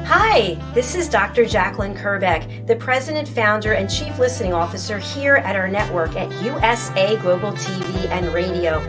Hi, this is Dr. Jacalyn Kerbeck, the President, Founder, and Chief Listening Officer here at our network at USA Global TV and Radio.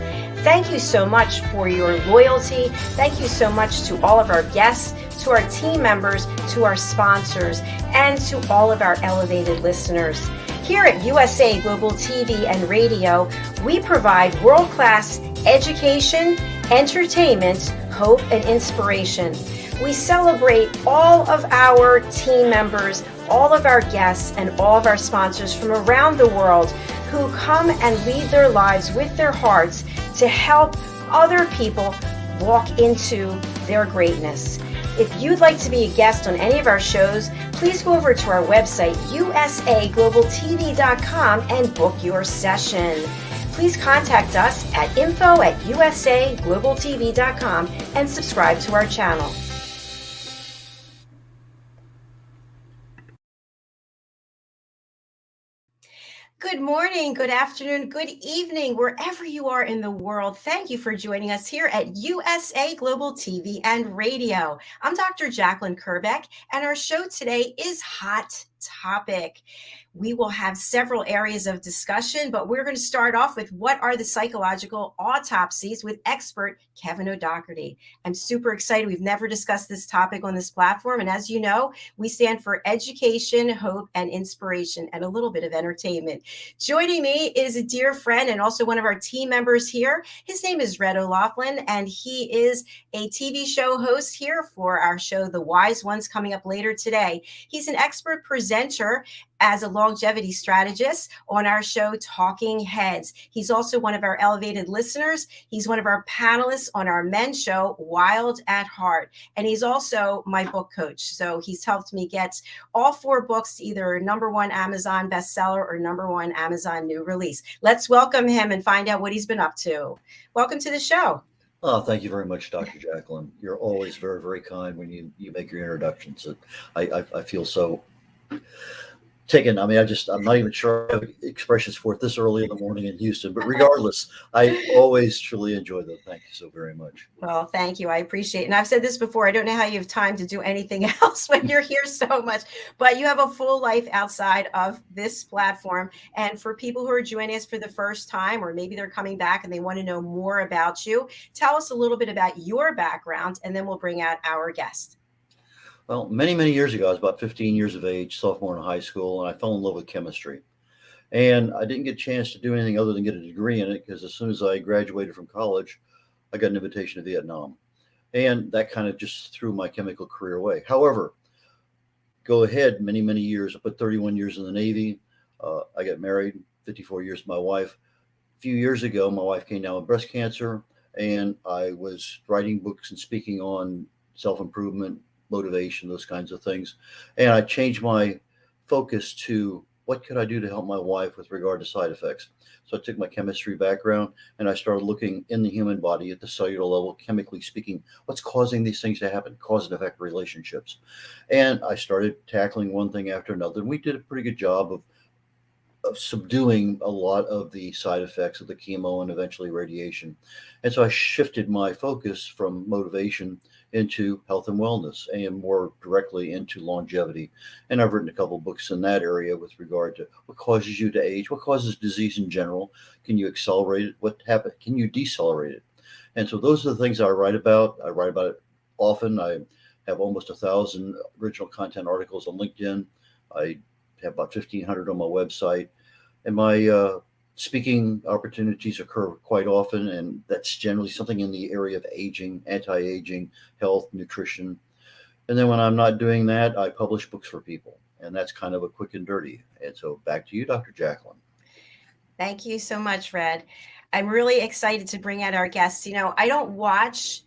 Thank you so much for your loyalty. Thank you so much to all of our guests, to our team members, to our sponsors, and to all of our elevated listeners. Here at USA Global TV and Radio, we provide world-class education, entertainment, hope, and inspiration. We celebrate all of our team members, all of our guests, and all of our sponsors from around the world who come and lead their lives with their hearts to help other people walk into their greatness. If you'd like to be a guest on any of our shows, please go over to our website, usaglobaltv.com, and book your session. Please contact us at info@usaglobaltv.com and subscribe to our channel. Good morning, good afternoon, good evening, wherever you are in the world. Thank you for joining us here at USA Global TV and Radio. I'm Dr. Jacalyn Kerbeck, and our show today is Hot Topic. We will have several areas of discussion, but we're going to start off with what are the psychological autopsies with expert Kevin O'Doherty. I'm super excited. We've never discussed this topic on this platform. And as you know, we stand for education, hope, and inspiration, and a little bit of entertainment. Joining me is a dear friend and also one of our team members here. His name is Red O'Loughlin, and he is a TV show host here for our show, The Wise Ones, coming up later today. He's an expert presenter as a longevity strategist on our show, Talking Heads. He's also one of our elevated listeners. He's one of our panelists on our men's show, Wild at Heart. And he's also my book coach. So he's helped me get all 4 books to either #1 Amazon bestseller or #1 Amazon new release. Let's welcome him and find out what he's been up to. Welcome to the show. Oh, thank you very much, Dr. Jacalyn. You're always very, very kind when you make your introductions. I feel so taken. I mean, I'm not even sure I have expressions for it this early in the morning in Houston, but regardless, I always truly enjoy them. Thank you so very much. Well, thank you. I appreciate it. And I've said this before, I don't know how you have time to do anything else when you're here so much, but you have a full life outside of this platform. And for people who are joining us for the first time, or maybe they're coming back and they want to know more about you, tell us a little bit about your background, and then we'll bring out our guest. Well, many, many years ago, I was about 15 years of age, sophomore in high school, and I fell in love with chemistry. And I didn't get a chance to do anything other than get a degree in it, because as soon as I graduated from college, I got an invitation to Vietnam. And that kind of just threw my chemical career away. However, go ahead many, many years. I put 31 years in the Navy. I got married, 54 years with my wife. A few years ago, my wife came down with breast cancer, and I was writing books and speaking on self-improvement, motivation, those kinds of things. And I changed my focus to what could I do to help my wife with regard to side effects. So I took my chemistry background and I started looking in the human body at the cellular level, chemically speaking, what's causing these things to happen, cause and effect relationships. And I started tackling one thing after another. And we did a pretty good job of subduing a lot of the side effects of the chemo and eventually radiation. And so I shifted my focus from motivation into health and wellness, and more directly into longevity. And I've written a couple of books in that area with regard to what causes you to age, what causes disease in general, can you accelerate it, what happens, can you decelerate it? And so those are the things I write about. I write about it often. I have almost 1,000 original content articles on LinkedIn. I have about 1,500 on my website. And my speaking opportunities occur quite often, and that's generally something in the area of aging, anti-aging, health, nutrition. And then when I'm not doing that, I publish books for people, and that's kind of a quick and dirty. And so back to you, Dr. Jacalyn. Thank you so much, Red. I'm really excited to bring out our guests. You know, I don't watch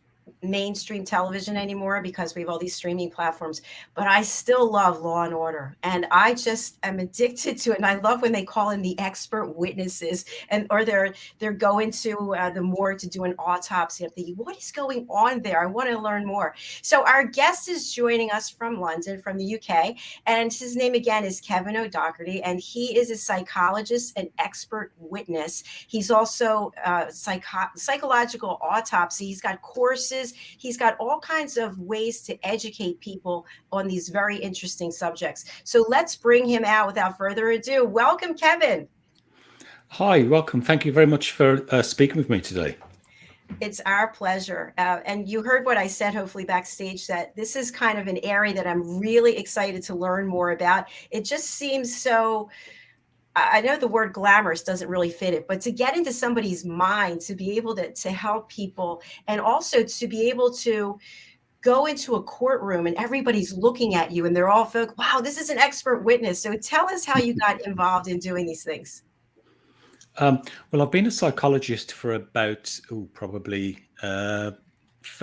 mainstream television anymore because we have all these streaming platforms, but I still love Law and Order, and I just am addicted to it. And I love when they call in the expert witnesses, and or they're going to the morgue to do an autopsy. I'm thinking, what is going on there? I want to learn more. So our guest is joining us from London, from the UK, and his name again is Kevin O'Doherty, and he is a psychologist and expert witness. He's also psychological autopsy. He's got courses resources. He's got all kinds of ways to educate people on these very interesting subjects. So let's bring him out without further ado. Welcome, Kevin. Hi, welcome. Thank you very much for speaking with me today. It's our pleasure. And you heard what I said, hopefully backstage, that this is kind of an area that I'm really excited to learn more about. It just seems so, I know the word glamorous doesn't really fit it, but to get into somebody's mind, to be able to help people, and also to be able to go into a courtroom and everybody's looking at you and they're all folk, wow, this is an expert witness. So tell us how you got involved in doing these things. Well, I've been a psychologist for about, probably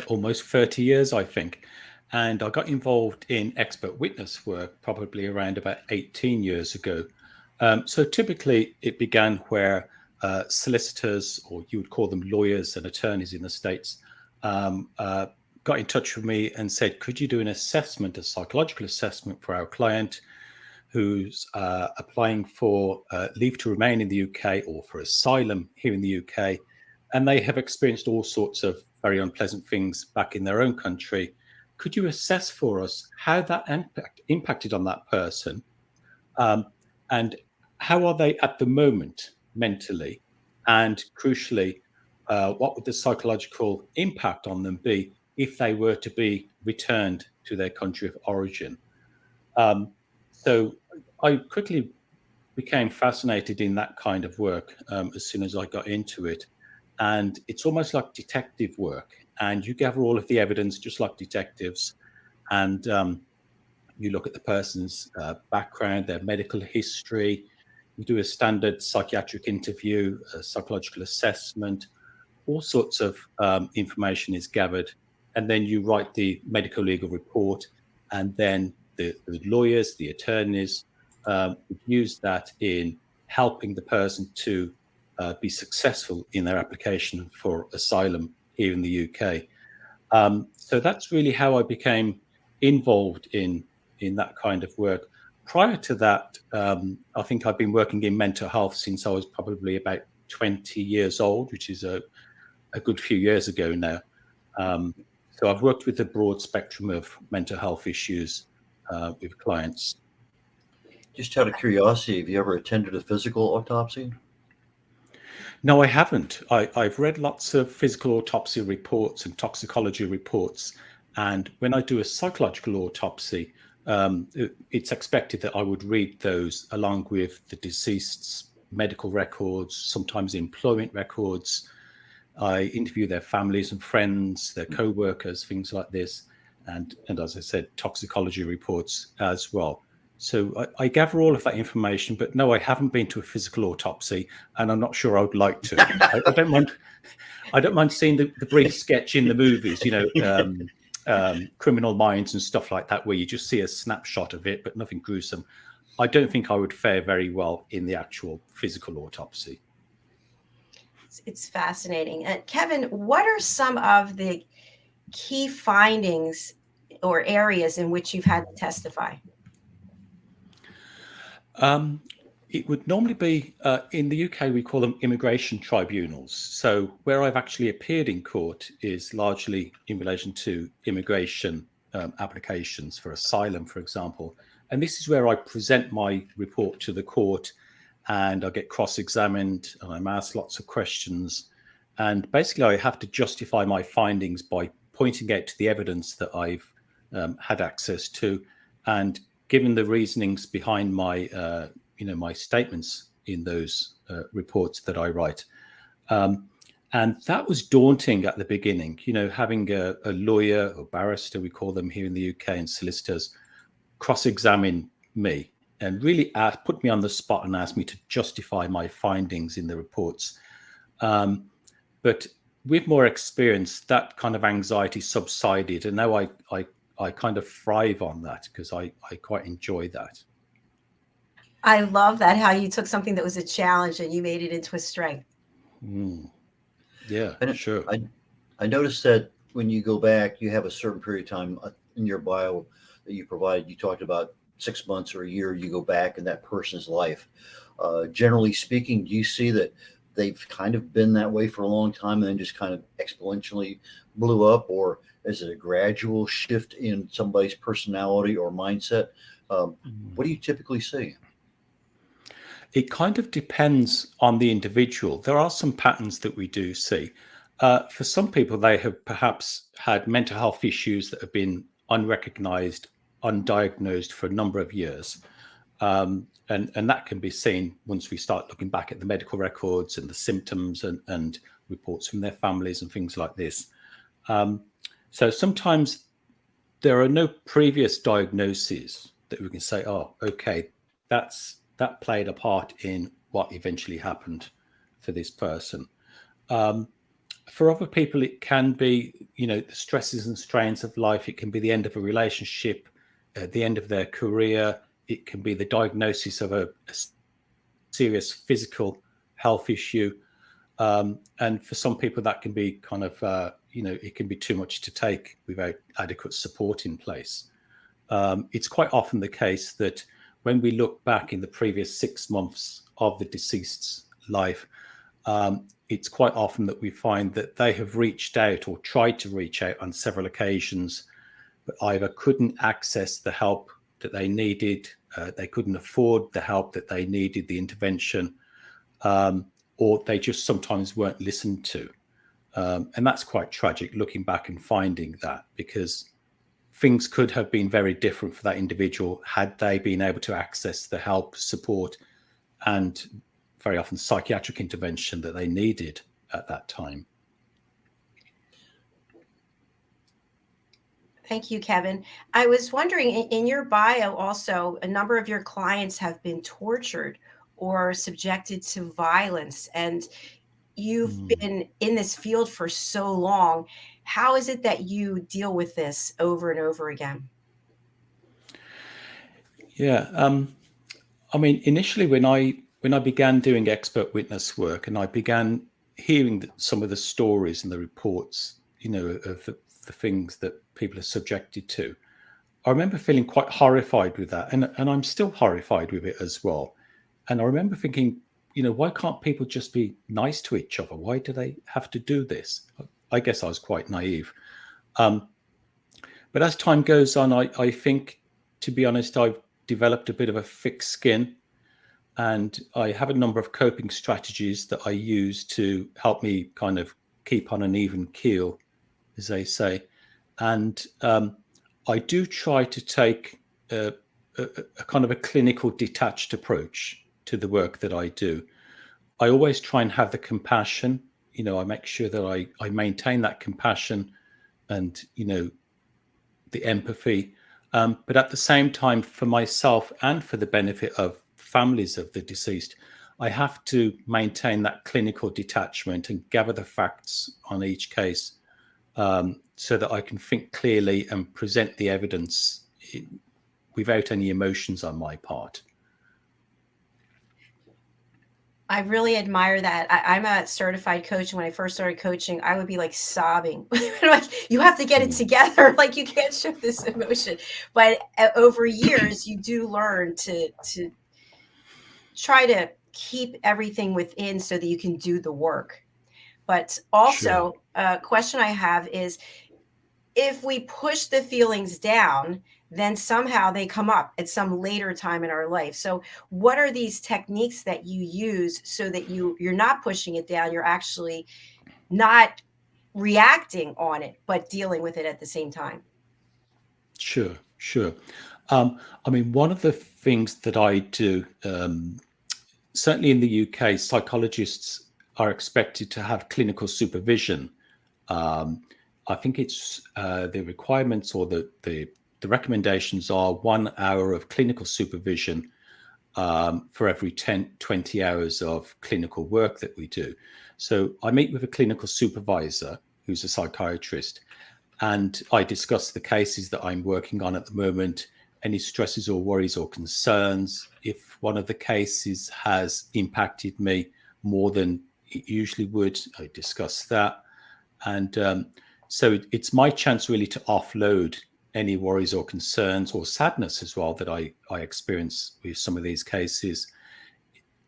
almost 30 years, I think. And I got involved in expert witness work probably around about 18 years ago. So typically it began where solicitors, or you would call them lawyers and attorneys in the States, got in touch with me and said, could you do an assessment, a psychological assessment for our client who's applying for leave to remain in the UK or for asylum here in the UK, and they have experienced all sorts of very unpleasant things back in their own country. Could you assess for us how that impacted on that person, and how are they at the moment mentally, and crucially, what would the psychological impact on them be if they were to be returned to their country of origin? So I quickly became fascinated in that kind of work as soon as I got into it. And it's almost like detective work. And you gather all of the evidence just like detectives. And you look at the person's background, their medical history. You do a standard psychiatric interview, a psychological assessment. All sorts of information is gathered. And then you write the medical legal report. And then the lawyers, the attorneys would use that in helping the person to be successful in their application for asylum here in the UK. So that's really how I became involved in that kind of work. Prior to that, I think I've been working in mental health since I was probably about 20 years old, which is a good few years ago now. So I've worked with a broad spectrum of mental health issues with clients. Just out of curiosity, have you ever attended a physical autopsy? No, I haven't. I've read lots of physical autopsy reports and toxicology reports. And when I do a psychological autopsy, it's expected that I would read those along with the deceased's medical records, sometimes employment records. I interview their families and friends, their co-workers, things like this. And as I said, toxicology reports as well. So I gather all of that information, but no, I haven't been to a physical autopsy, and I'm not sure I would like to. I don't mind. I don't mind seeing the brief sketch in the movies, Criminal Minds and stuff like that, where you just see a snapshot of it, but nothing gruesome. I don't think I would fare very well in the actual physical autopsy. It's fascinating. Kevin, what are some of the key findings or areas in which you've had to testify? It would normally be, in the UK, we call them immigration tribunals. So where I've actually appeared in court is largely in relation to immigration applications for asylum, for example. And this is where I present my report to the court, and I get cross-examined and I'm asked lots of questions. And basically I have to justify my findings by pointing out to the evidence that I've had access to, and given the reasonings behind my my statements in those reports that I write. And that was daunting at the beginning, having a lawyer or barrister, we call them here in the UK, and solicitors cross-examine me and really put me on the spot and ask me to justify my findings in the reports. But with more experience, that kind of anxiety subsided, and now I kind of thrive on that because I quite enjoy that. I love that, how you took something that was a challenge and you made it into a strength. Yeah, sure. I noticed that when you go back, you have a certain period of time in your bio that you provide. You talked about 6 months or a year, you go back in that person's life. Generally speaking, do you see that they've kind of been that way for a long time and then just kind of exponentially blew up, or is it a gradual shift in somebody's personality or mindset? What do you typically see? It kind of depends on the individual. There are some patterns that we do see. For some people, they have perhaps had mental health issues that have been unrecognized, undiagnosed for a number of years. And that can be seen once we start looking back at the medical records and the symptoms and reports from their families and things like this. So sometimes there are no previous diagnoses that we can say, oh, okay, that played a part in what eventually happened for this person. For other people, it can be, the stresses and strains of life. It can be the end of a relationship, the end of their career. It can be the diagnosis of a serious physical health issue. And for some people, that can be kind of, it can be too much to take without adequate support in place. It's quite often the case that when we look back in the previous 6 months of the deceased's life, it's quite often that we find that they have reached out or tried to reach out on several occasions, but either couldn't access the help that they needed, they couldn't afford the help that they needed, the intervention, or they just sometimes weren't listened to. And that's quite tragic looking back and finding that, because things could have been very different for that individual had they been able to access the help, support, and very often psychiatric intervention that they needed at that time. Thank you, Kevin. I was wondering, in your bio also, a number of your clients have been tortured or subjected to violence, and you've been in this field for so long. How is it that you deal with this over and over again? Yeah, I mean, initially when I began doing expert witness work and I began hearing some of the stories and the reports, of the things that people are subjected to, I remember feeling quite horrified with that, and I'm still horrified with it as well. And I remember thinking, why can't people just be nice to each other? Why do they have to do this? I guess I was quite naive. But as time goes on, I think, to be honest, I've developed a bit of a thick skin, and I have a number of coping strategies that I use to help me kind of keep on an even keel, as they say. And I do try to take a kind of a clinical detached approach to the work that I do. I always try and have the compassion, I make sure that I maintain that compassion and, the empathy. But at the same time, for myself and for the benefit of families of the deceased, I have to maintain that clinical detachment and gather the facts on each case, so that I can think clearly and present the evidence without any emotions on my part. I really admire that. I'm a certified coach. When I first started coaching, I would be like sobbing. Like, you have to get it together. Like, you can't show this emotion. But over years, you do learn to try to keep everything within so that you can do the work. But also, a question I have is, if we push the feelings down, then somehow they come up at some later time in our life. So what are these techniques that you use so that you're not pushing it down, you're actually not reacting on it, but dealing with it at the same time? Sure. I mean, one of the things that I do, certainly in the UK, psychologists are expected to have clinical supervision. I think it's the requirements or the recommendations are 1 hour of clinical supervision for every 20 hours of clinical work that we do. So I meet with a clinical supervisor who's a psychiatrist, and I discuss the cases that I'm working on at the moment, any stresses or worries or concerns. If one of the cases has impacted me more than it usually would, I discuss that. And so it's my chance really to offload any worries or concerns or sadness as well that I experience with some of these cases.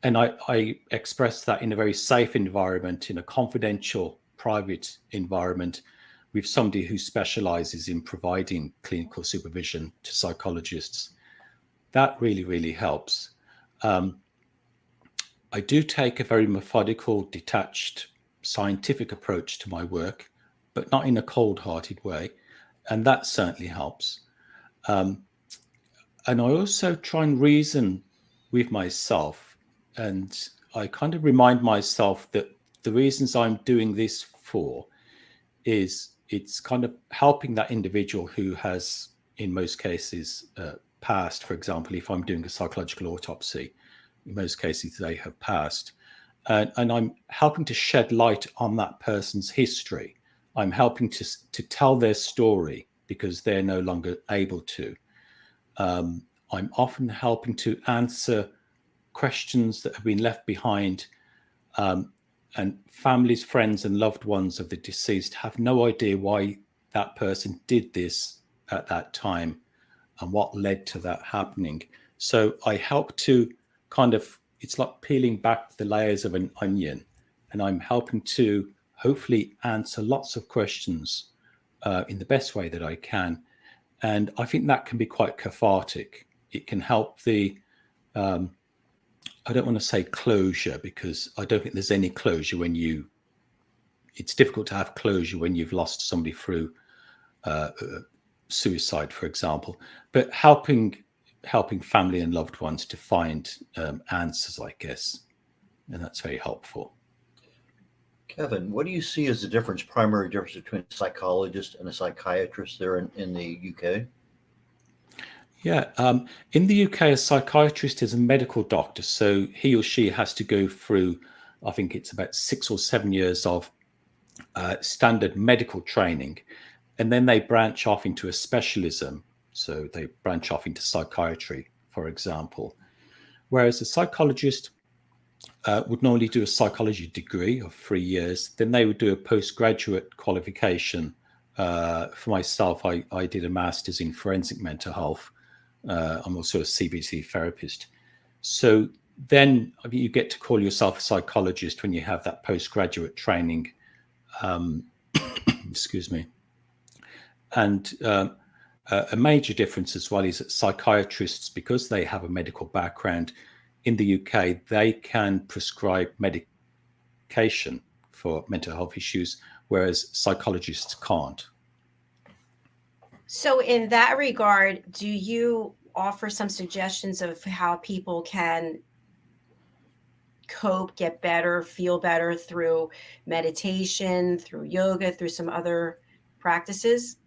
and I express that in a very safe environment, in a confidential, private environment, with somebody who specializes in providing clinical supervision to psychologists. That really, really helps. I do take a very methodical, detached, scientific approach to my work, but not in a cold-hearted way, and that certainly helps. And I also try and reason with myself, and I kind of remind myself that the reasons I'm doing this for is it's kind of helping that individual who has, in most cases, passed. For example, if I'm doing a psychological autopsy, in most cases they have passed, and I'm helping to shed light on that person's history. I'm helping to tell their story because they're no longer able to. I'm often helping to answer questions that have been left behind, and families, friends, and loved ones of the deceased have no idea why that person did this at that time and what led to that happening. So I help to kind of, it's like peeling back the layers of an onion, and I'm helping to hopefully answer lots of questions in the best way that I can. And I think that can be quite cathartic. It can help the, I don't want to say closure, because I don't think there's any closure when it's difficult to have closure when you've lost somebody through suicide, for example, but helping family and loved ones to find answers, I guess, and that's very helpful. Kevin, what do you see as the primary difference between a psychologist and a psychiatrist there in the UK? Yeah, in the UK, a psychiatrist is a medical doctor, so he or she has to go through, I think it's about 6 or 7 years of standard medical training, and then they branch off into a specialism. So they branch off into psychiatry, for example. Whereas a psychologist would normally do a psychology degree of 3 years. Then they would do a postgraduate qualification. For myself, I did a master's in forensic mental health. I'm also a CBT therapist. So then you get to call yourself a psychologist when you have that postgraduate training. Excuse me. And a major difference as well is that psychiatrists, because they have a medical background in the UK, they can prescribe medication for mental health issues, whereas psychologists can't. So in that regard, do you offer some suggestions of how people can cope, get better, feel better through meditation, through yoga, through some other practices?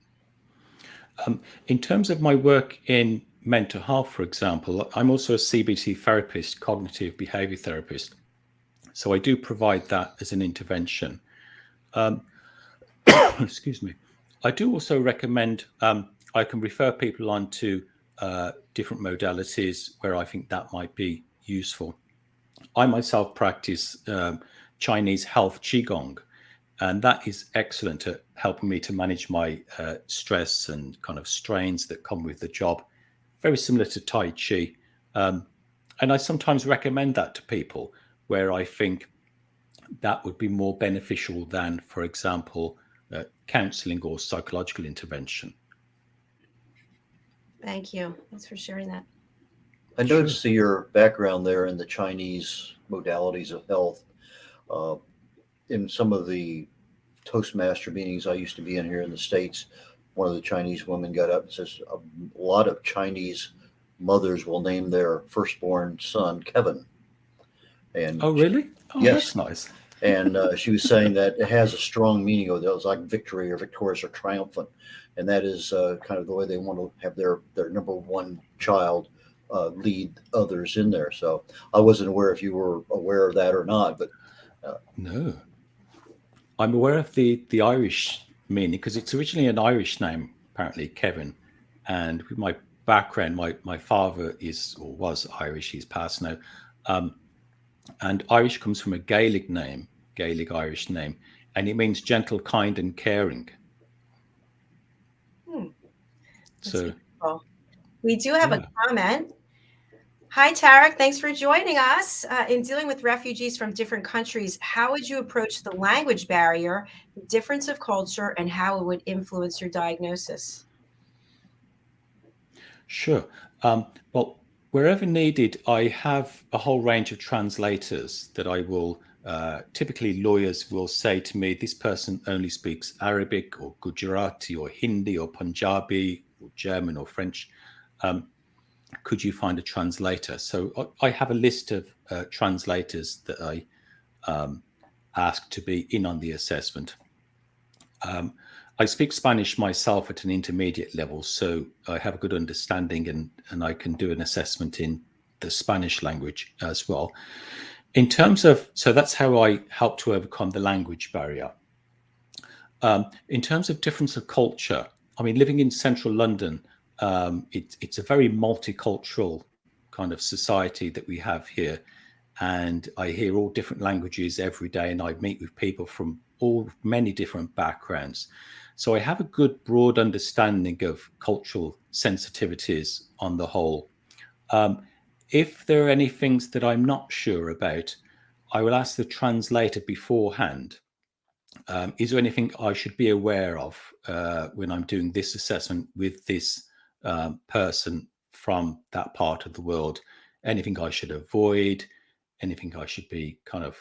In terms of my work in mental health, for example, I'm also a CBT therapist, cognitive behavior therapist. So I do provide that as an intervention. Excuse me. I do also recommend, I can refer people on to different modalities where I think that might be useful. I myself practice Chinese Health Qi Gong, and that is excellent at helping me to manage my stress and kind of strains that come with the job. Very similar to Tai Chi. And I sometimes recommend that to people where I think that would be more beneficial than, for example, counseling or psychological intervention. Thank you. Thanks for sharing that. I noticed that your background there in the Chinese modalities of health. In some of the Toastmaster meetings I used to be in here in the States, one of the Chinese women got up and says a lot of Chinese mothers will name their firstborn son Kevin. And oh, really? Oh, yes, that's nice. And she was saying that it has a strong meaning of it. It was like victory or victorious or triumphant. And that is kind of the way they want to have their number one child lead others in there. So I wasn't aware if you were aware of that or not, but no, I'm aware of the Irish meaning because it's originally an Irish name, apparently, Kevin. And with my background, my father is or was Irish. He's passed now. And Irish comes from a Gaelic name, Gaelic Irish name, and it means gentle, kind, and caring. That's So beautiful. We do have a comment. Hi, Tarek. Thanks for joining us. In dealing with refugees from different countries, how would you approach the language barrier, the difference of culture, and how it would influence your diagnosis? Sure. Well, wherever needed, I have a whole range of translators that I will, typically lawyers will say to me, this person only speaks Arabic or Gujarati or Hindi or Punjabi or German or French. Could you find a translator? So I have a list of translators that I ask to be in on the assessment. I speak Spanish myself at an intermediate level, so I have a good understanding and I can do an assessment in the Spanish language as well. In terms of, so that's how I help to overcome the language barrier. In terms of difference of culture, I mean, living in central London, it's a very multicultural kind of society that we have here. And I hear all different languages every day, and I meet with people from many different backgrounds. So I have a good broad understanding of cultural sensitivities on the whole. If there are any things that I'm not sure about, I will ask the translator beforehand. Is there anything I should be aware of when I'm doing this assessment with this person from that part of the world? Anything I should avoid? Anything I should be kind of,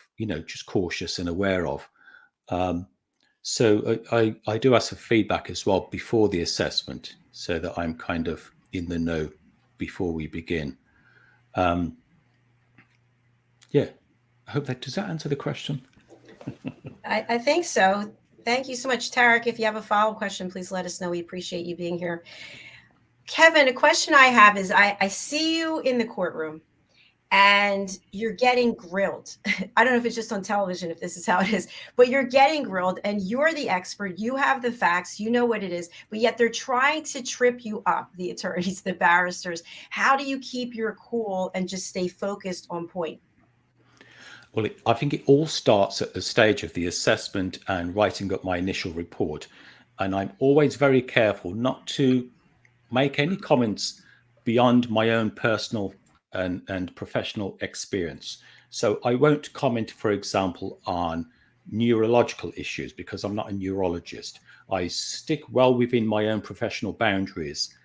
just cautious and aware of? So I do ask for feedback as well before the assessment so that I'm kind of in the know before we begin. Yeah, I hope does that answer the question? I think so. Thank you so much, Tarek. If you have a follow-up question, please let us know. We appreciate you being here. Kevin, a question I have is I see you in the courtroom and you're getting grilled. I don't know if it's just on television, if this is how it is, but you're getting grilled and you're the expert. You have the facts, you know what it is, but yet they're trying to trip you up, the attorneys, the barristers. How do you keep your cool and just stay focused on point? Well, I think it all starts at the stage of the assessment and writing up my initial report. And I'm always very careful not to make any comments beyond my own personal and professional experience. So I won't comment, for example, on neurological issues because I'm not a neurologist. I stick well within my own professional boundaries,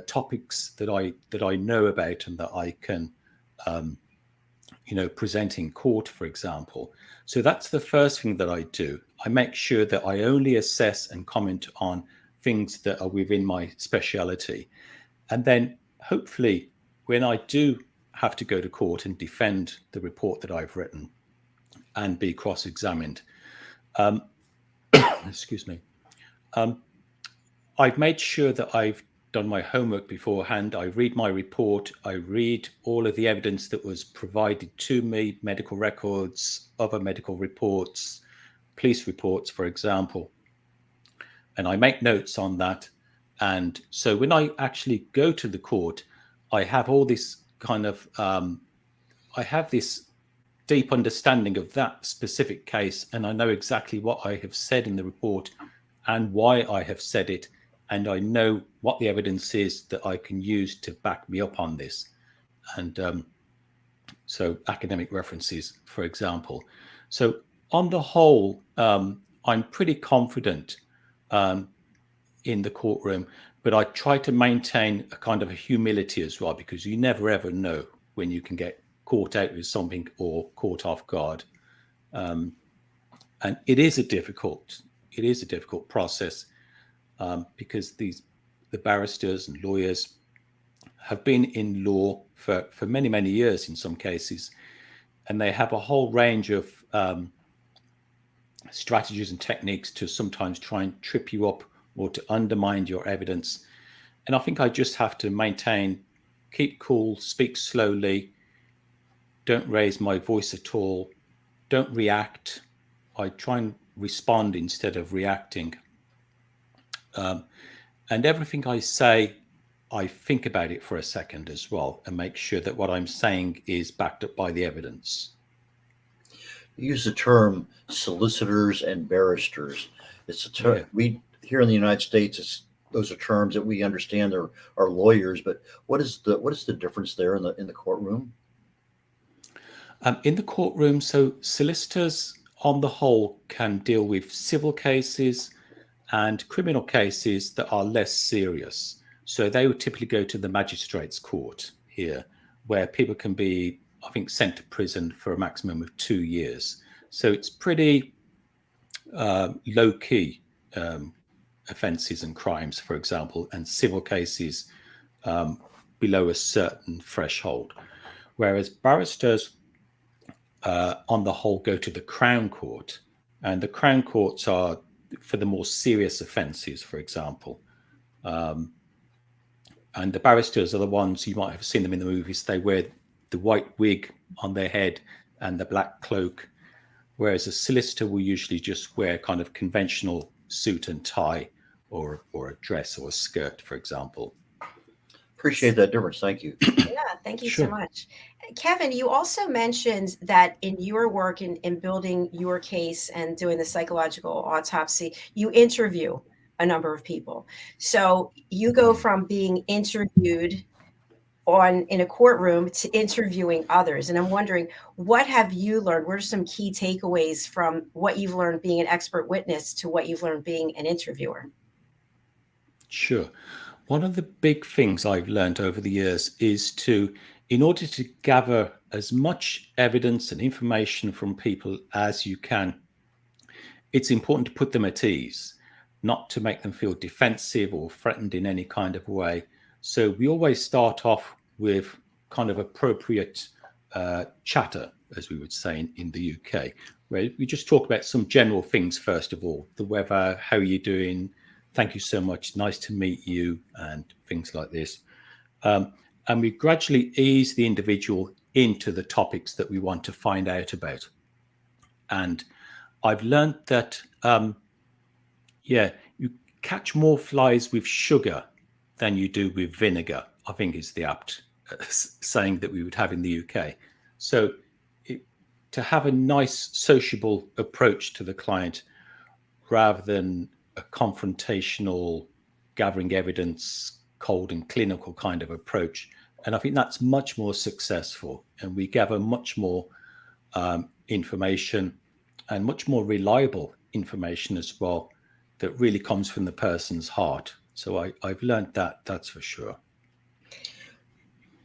topics that I know about and that I can present in court, for example. So that's the first thing that I do. I make sure that I only assess and comment on things that are within my speciality. And then hopefully when I do have to go to court and defend the report that I've written and be cross-examined, excuse me, I've made sure that I've done my homework beforehand. I read my report. I read all of the evidence that was provided to me, medical records, other medical reports, police reports, for example. And I make notes on that. And so when I actually go to the court, I have all this kind of, I have this deep understanding of that specific case. And I know exactly what I have said in the report and why I have said it. And I know what the evidence is that I can use to back me up on this. And so academic references, for example. So on the whole, I'm pretty confident in the courtroom, but I try to maintain a kind of a humility as well, because you never ever know when you can get caught out with something or caught off guard. And it is a difficult process because the barristers and lawyers have been in law for many, many years in some cases, and they have a whole range of strategies and techniques to sometimes try and trip you up or to undermine your evidence. And I think I just have to keep cool, speak slowly, don't raise my voice at all, don't react. I try and respond instead of reacting. And everything I say, I think about it for a second as well and make sure that what I'm saying is backed up by the evidence. You use the term solicitors and barristers. It's a term we here in the United States. It's those are terms that we understand are lawyers, but what is the difference there in the courtroom? In the courtroom, so solicitors on the whole can deal with civil cases and criminal cases that are less serious. So they would typically go to the magistrate's court here, where people can be, I think, sent to prison for a maximum of 2 years. So it's pretty low key offences and crimes, for example, and civil cases below a certain threshold. Whereas barristers, on the whole, go to the Crown Court, and the Crown Courts are for the more serious offences, for example. And the barristers are the ones, you might have seen them in the movies, they wear the white wig on their head and the black cloak, whereas a solicitor will usually just wear kind of conventional suit and tie, or a dress or a skirt, for example. Appreciate that difference. Thank you. Yeah, thank you so much. Kevin, you also mentioned that in your work in building your case and doing the psychological autopsy, you interview a number of people. So you go from being interviewed in a courtroom to interviewing others. And I'm wondering, what have you learned? What are some key takeaways from what you've learned being an expert witness to what you've learned being an interviewer? Sure. One of the big things I've learned over the years is in order to gather as much evidence and information from people as you can, it's important to put them at ease, not to make them feel defensive or threatened in any kind of way. So we always start off with kind of appropriate chatter, as we would say in the UK, where we just talk about some general things first of all: the weather, how are you doing, thank you so much, nice to meet you, and things like this. And we gradually ease the individual into the topics that we want to find out about. And I've learned that, you catch more flies with sugar than you do with vinegar, I think is the apt saying that we would have in the UK. So to have a nice sociable approach to the client rather than a confrontational, gathering evidence, cold and clinical kind of approach. And I think that's much more successful, and we gather much more information, and much more reliable information as well, that really comes from the person's heart. So I've learned that, that's for sure.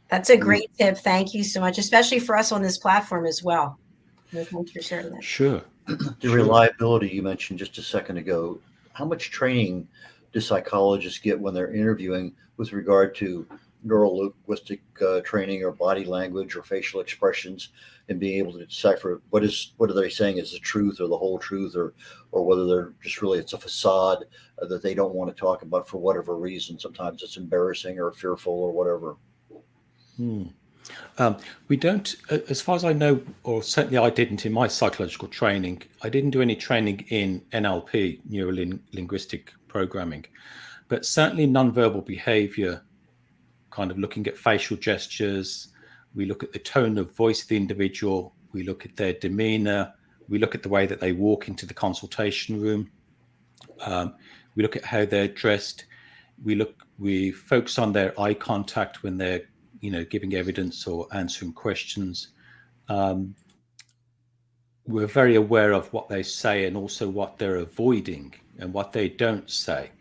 That's a great tip. Thank you so much, especially for us on this platform as well. Thanks for sharing that. Sure. The reliability you mentioned just a second ago, how much training do psychologists get when they're interviewing with regard to neuro-linguistic training or body language or facial expressions, and being able to decipher what are they saying is the truth or the whole truth, or whether they're just really, it's a facade that they don't want to talk about for whatever reason. Sometimes it's embarrassing or fearful or whatever. We don't, as far as I know, or certainly I didn't in my psychological training, I didn't do any training in NLP, neuro-linguistic programming, but certainly nonverbal behavior, kind of looking at facial gestures. We look at the tone of voice of the individual. We look at their demeanor. We look at the way that they walk into the consultation room. We look at how they're dressed. We focus on their eye contact when they're, giving evidence or answering questions. We're very aware of what they say and also what they're avoiding and what they don't say.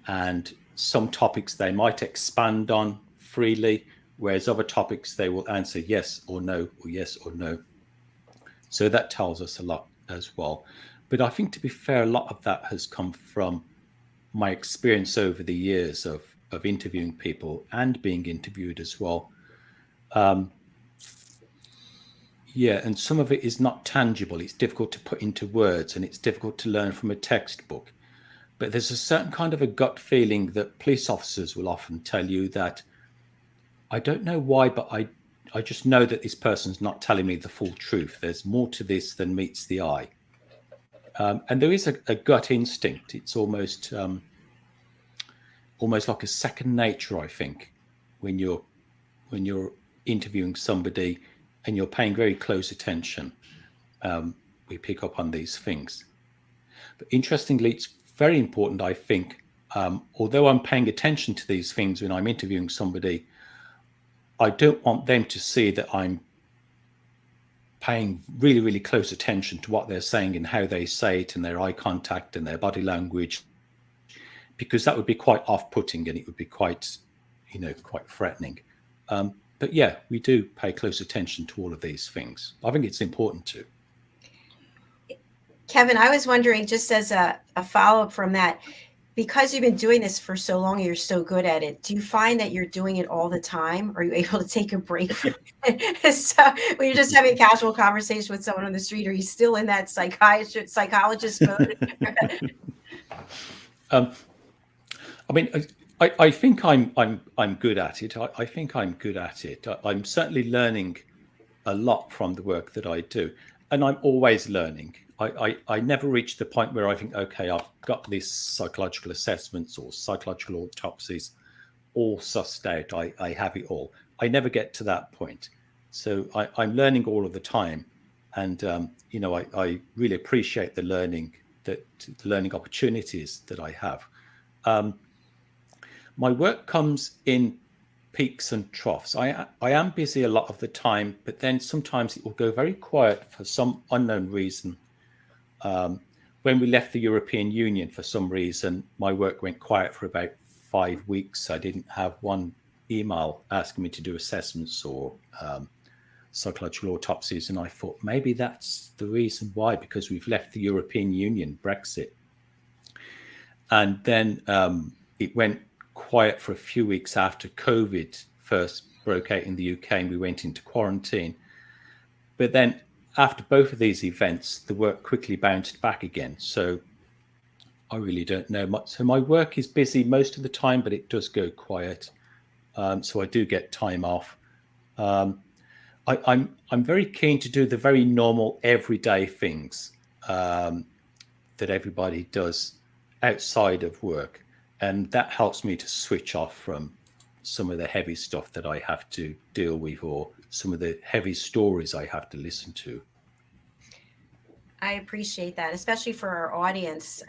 And some topics they might expand on freely, whereas other topics they will answer yes or no, or yes or no. So that tells us a lot as well. But I think, to be fair, a lot of that has come from my experience over the years of interviewing people and being interviewed as well. And some of it is not tangible. It's difficult to put into words, and it's difficult to learn from a textbook. But there's a certain kind of a gut feeling that police officers will often tell you that, I don't know why, but I just know that this person's not telling me the full truth. There's more to this than meets the eye. And there is a gut instinct. It's almost like a second nature, I think, when you're interviewing somebody and you're paying very close attention. We pick up on these things. But interestingly, it's very important, I think, although I'm paying attention to these things when I'm interviewing somebody, I don't want them to see that I'm paying really, really close attention to what they're saying and how they say it and their eye contact and their body language, because that would be quite off-putting and it would be quite, quite threatening. But yeah, we do pay close attention to all of these things. I think it's important to. Kevin, I was wondering, just as a follow-up from that, because you've been doing this for so long, you're so good at it. Do you find that you're doing it all the time? Are you able to take a break from it? So when you're just having a casual conversation with someone on the street, are you still in that psychologist mode? I mean, I think I'm good at it. I think I'm good at it. I'm certainly learning a lot from the work that I do, and I'm always learning. I never reach the point where I think, okay, I've got these psychological assessments or psychological autopsies all sussed out. I have it all. I never get to that point. So I'm learning all of the time. And, I really appreciate the learning opportunities that I have. My work comes in peaks and troughs. I am busy a lot of the time, but then sometimes it will go very quiet for some unknown reason. When we left the European Union, for some reason, my work went quiet for about 5 weeks. I didn't have one email asking me to do assessments or psychological autopsies. And I thought maybe that's the reason why, because we've left the European Union, Brexit. And then it went quiet for a few weeks after COVID first broke out in the UK and we went into quarantine. But then after both of these events, the work quickly bounced back again. So I really don't know much. So my work is busy most of the time, but it does go quiet. So I do get time off. I'm very keen to do the very normal everyday things that everybody does outside of work. And that helps me to switch off from some of the heavy stuff that I have to deal with or some of the heavy stories I have to listen to. I appreciate that, especially for our audience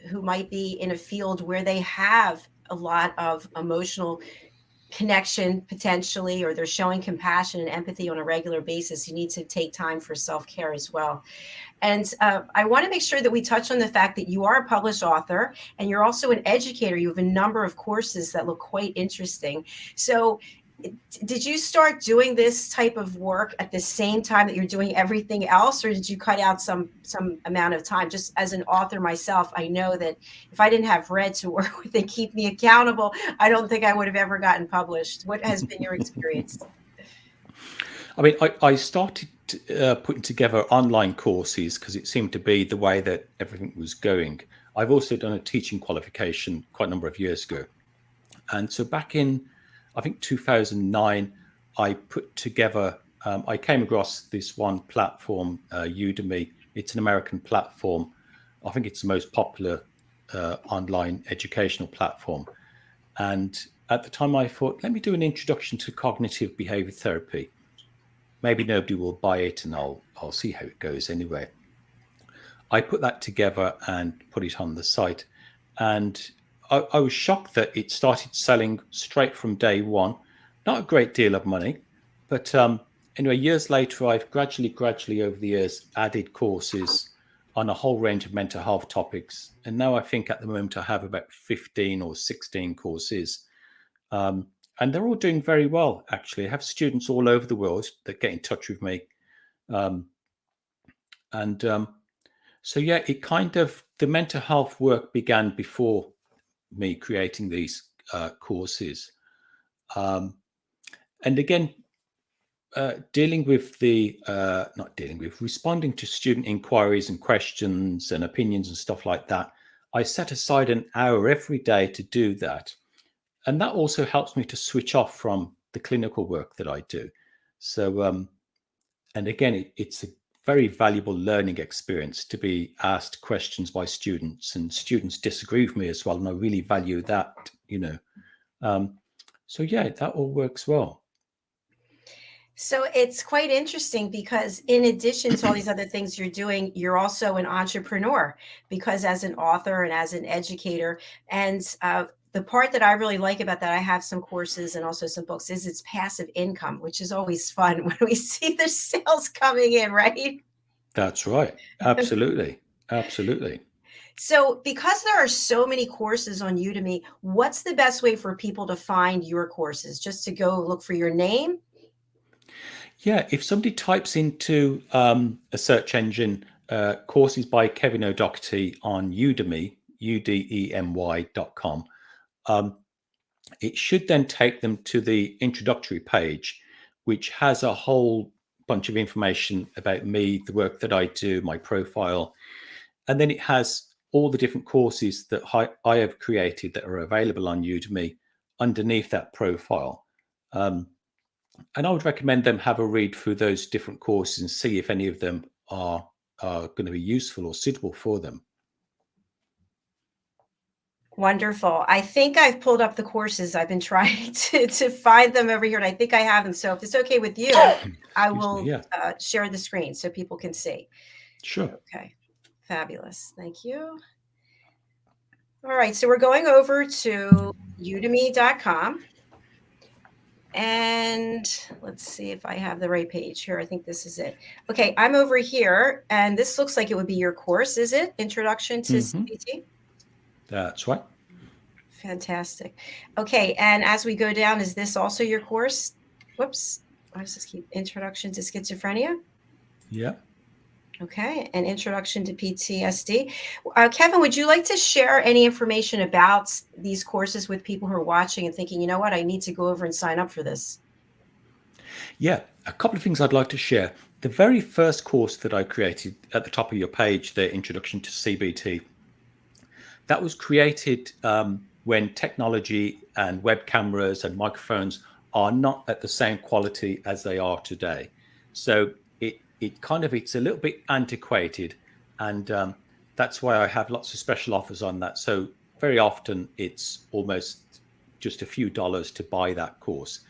who might be in a field where they have a lot of emotional connection potentially, or they're showing compassion and empathy on a regular basis. You need to take time for self-care as well. And I want to make sure that we touch on the fact that you are a published author and you're also an educator. You have a number of courses that look quite interesting. So did you start doing this type of work at the same time that you're doing everything else, or did you cut out some amount of time? Just as an author myself, I know that if I didn't have Red to work with and keep me accountable, I don't think I would have ever gotten published. What has been your experience? I mean, I started putting together online courses because it seemed to be the way that everything was going. I've also done a teaching qualification quite a number of years ago. And so back in, I think 2009, I put together, I came across this one platform, Udemy. It's an American platform. I think it's the most popular online educational platform. And at the time I thought, let me do an introduction to cognitive behavior therapy. Maybe nobody will buy it and I'll see how it goes anyway. I put that together and put it on the site. And I was shocked that it started selling straight from day one. Not a great deal of money, but anyway, years later, I've gradually over the years added courses on a whole range of mental health topics. And now I think at the moment I have about 15 or 16 courses. And they're all doing very well, actually. I have students all over the world that get in touch with me. So yeah, it kind of, the mental health work began before me creating these courses. And again, responding to student inquiries and questions and opinions and stuff like that, I set aside an hour every day to do that. And that also helps me to switch off from the clinical work that I do. So, and again, it's a very valuable learning experience to be asked questions by students, and students disagree with me as well. And I really value that, So yeah, that all works well. So it's quite interesting because in addition to all these other things you're doing, you're also an entrepreneur because as an author and as an educator. And the part that I really like about that, I have some courses and also some books, is it's passive income, which is always fun when we see the sales coming in, right? That's right. Absolutely. Absolutely. So because there are so many courses on Udemy, what's the best way for people to find your courses? Just to go look for your name? Yeah, if somebody types into a search engine, courses by Kevin O'Doherty on Udemy, udemy.com, it should then take them to the introductory page, which has a whole bunch of information about me, the work that I do, my profile, and then it has all the different courses that I have created that are available on Udemy underneath that profile. And I would recommend them have a read through those different courses and see if any of them are going to be useful or suitable for them. Wonderful. I think I've pulled up the courses. I've been trying to find them over here, and I think I have them. So if it's okay with you, I will share the screen so people can see. Sure. Okay. Fabulous. Thank you. All right. So we're going over to udemy.com. And let's see if I have the right page here. I think this is it. Okay. I'm over here, and this looks like it would be your course, is it? Introduction to CBT? That's right. Fantastic. Okay. And as we go down, is this also your course? Whoops. Why does this keep Introduction to Schizophrenia? Yeah. Okay. And Introduction to PTSD. Kevin, would you like to share any information about these courses with people who are watching and thinking, you know what, I need to go over and sign up for this? Yeah. A couple of things I'd like to share. The very first course that I created at the top of your page, the Introduction to CBT, that was created when technology and web cameras and microphones are not at the same quality as they are today. So it's a little bit antiquated, and that's why I have lots of special offers on that. So very often it's almost just a few dollars to buy that course.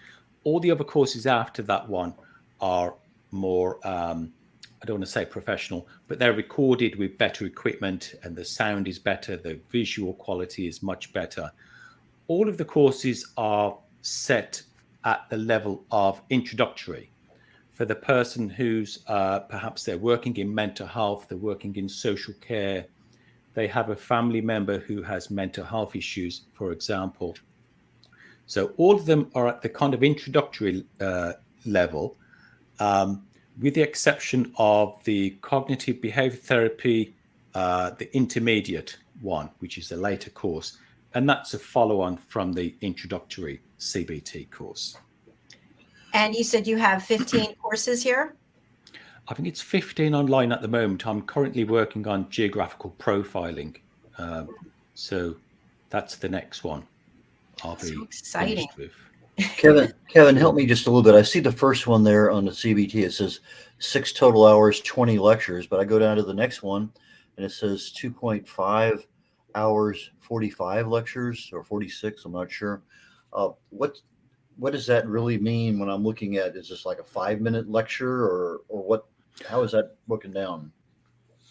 All the other courses after that one are more I don't want to say professional, but they're recorded with better equipment and the sound is better, the visual quality is much better. All of the courses are set at the level of introductory. For the person who's perhaps they're working in mental health, they're working in social care, they have a family member who has mental health issues, for example. So all of them are at the kind of introductory level, with the exception of the cognitive behavior therapy, the intermediate one, which is a later course. And that's a follow-on from the introductory CBT course. And you said you have 15 courses here? I think it's 15 online at the moment. I'm currently working on geographical profiling. So that's the next one I'll be finished with. Kevin, help me just a little bit. I see the first one there on the CBT. It says 6 total hours, 20 lectures, but I go down to the next one and it says 2.5 hours, 45 lectures or 46. I'm not sure. What does that really mean when I'm looking at? Is this like a 5-minute lecture or what? How is that broken down?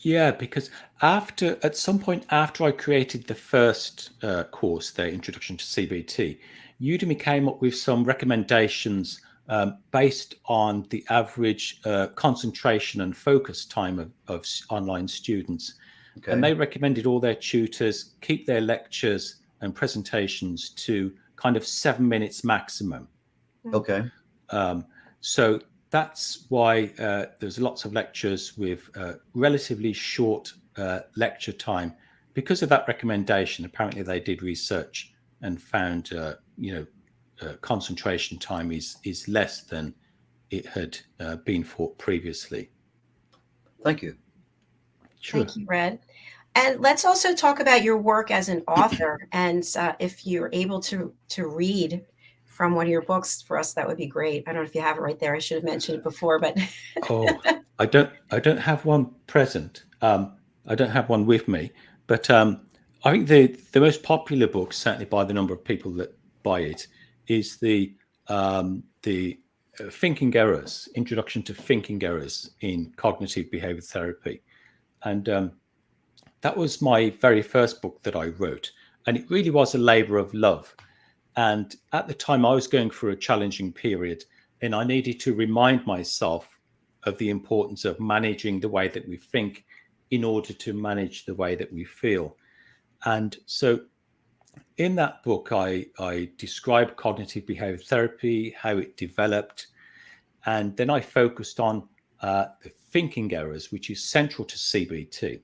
Yeah, because at some point after I created the first course, the Introduction to CBT, Udemy came up with some recommendations based on the average concentration and focus time of online students. Okay. And they recommended all their tutors keep their lectures and presentations to kind of 7 minutes maximum. Okay. So that's why there's lots of lectures with relatively short lecture time. Because of that recommendation, apparently they did research and found, concentration time is less than it had been for previously. Thank you. Sure. Thank you, Red. And let's also talk about your work as an author. And if you're able to read from one of your books for us, that would be great. I don't know if you have it right there. I should have mentioned it before, but I don't have one present. I don't have one with me, but I think the most popular book, certainly by the number of people that buy it, is the thinking errors, introduction to thinking errors in cognitive behavior therapy. And that was my very first book that I wrote. And it really was a labor of love. And at the time, I was going through a challenging period, and I needed to remind myself of the importance of managing the way that we think in order to manage the way that we feel. And so in that book, I described cognitive behavior therapy, how it developed, and then I focused on the thinking errors, which is central to CBT.